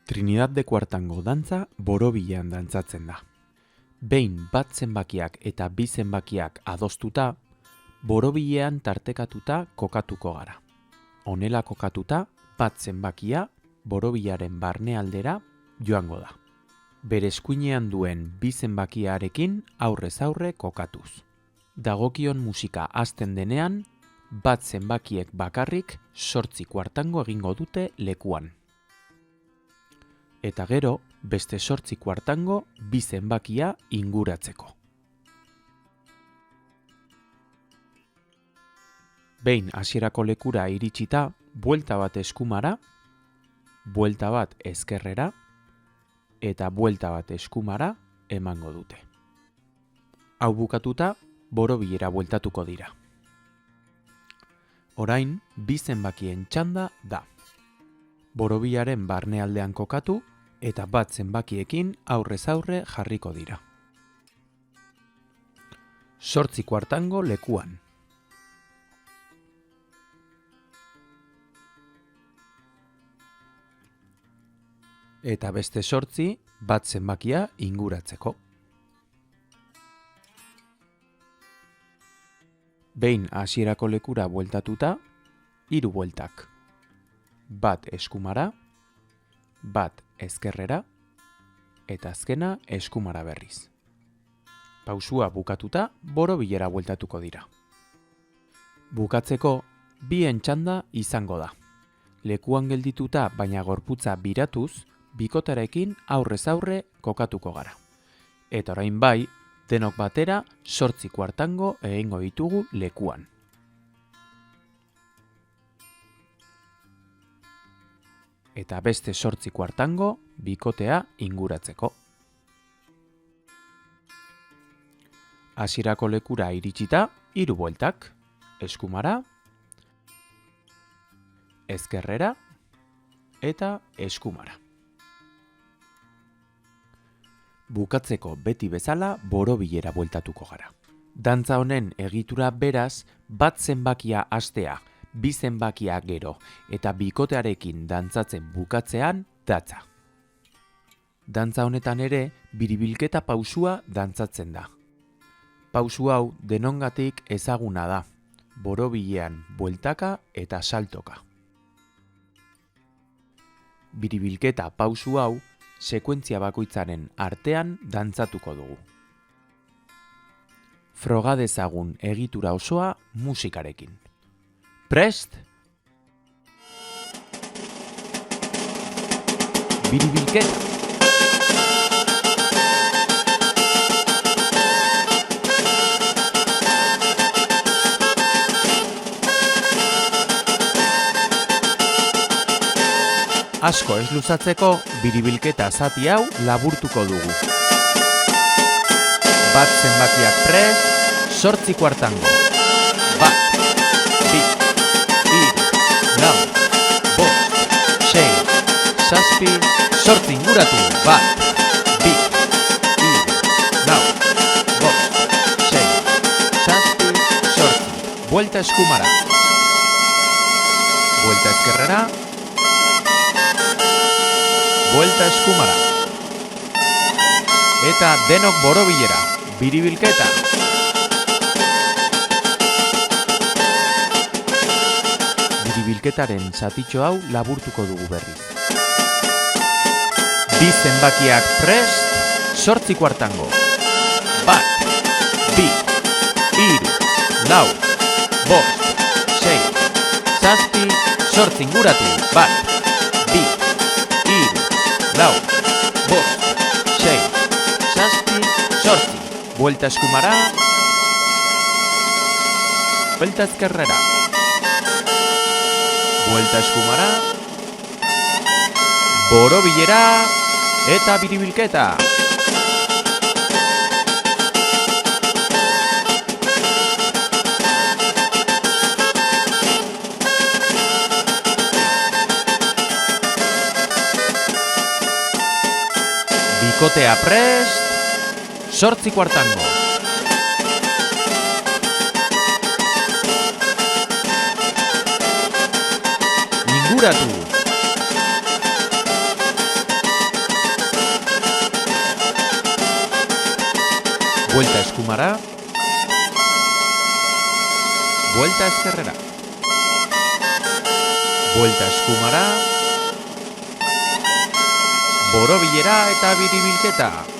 Trinidad de Cuartango dantza borobilean dantzatzen da. Behin bat zenbakiak eta bi zenbakiak adostuta, borobilean tartekatuta kokatuko gara. Honela kokatuta, bat zenbakia borobilaren barnealdera joango da. Bere eskuinean duen bi zenbakiarekin aurrez aurre kokatuz. Dagokion musika hasten denean, bat zenbakiek bakarrik 8 kuartango egingo dute lekuan. Eta gero, beste 8 kuartango bi zenbakia inguratzeko. Behin hasierako lekura iritsita, buelta bat eskumara, buelta bat ezkerrera, eta buelta bat eskumara emango dute. Hau bukatuta, borobilera bueltatuko dira. Orain, bi zenbakien txanda da. Borobilaren barnealdean kokatu, eta bat zenbakiekin aurrez aurre jarriko dira. 8 kuartango lekuan. Eta beste 8 bat zenbakia inguratzeko. Behin hasierako lekura bueltatuta, 3 bueltak. Bat eskumara, bat ezkerrera, eta azkena eskumara berriz. Pausua bukatuta, borobilera bueltatuko dira. Bukatzeko, bien txanda izango da. Lekuan geldituta baina gorputza biratuz, bikotarekin aurrez aurre kokatuko gara. Eta orain bai, denok batera 8 kuartango egingo ditugu lekuan. Eta beste 8 kuartango bikotea inguratzeko. Hasierako lekura iritsita, 3 bueltak, eskumara, ezkerrera eta eskumara. Bukatzeko beti bezala borobilera bueltatuko gara. Dantza honen egitura beraz, bat zenbakia hastea, bi zenbakia gero eta bikotearekin dantzatzen bukatzean datza. Dantza honetan ere, biribilketa pausua dantzatzen da. Pausu hau denongatik ezaguna da, borobilean bueltaka eta saltoka. Biribilketa pausu hau, sekuentzia bakoitzaren artean dantzatuko dugu. Froga dezagun egitura osoa musikarekin. Prest! Biribilketa! Asko ez luzatzeko, biribilketa zati hau laburtuko dugu. Bat zenbakiak prest, 8 kuartango. Bat, bi, 3, 4, 5, 6, 7, 8 inguratu. Bat, bi, 3, 4, 5, 6, 7, 8. Buelta eskumara. Buelta ezkerrera. Buelta eskumara. Eta denok borobilera. Biribilketa. Biribilketaren zatitxo hau laburtuko dugu berriz. Bi zenbakiak prest, 8 kuartango. Bat, bi, 3, 4, 5, 6, 7, 8 inguratu. Bat, bi, 4, 5, 6, 7, 8. Buelta eskumara. Buelta ezkerrera. Buelta eskumara. Borobilera eta biribilketa. Bikotea prest, 8 kuartango. Inguratu. buelta eskumara, buelta ezkerrera, buelta eskumara, borobilera eta biribilketa.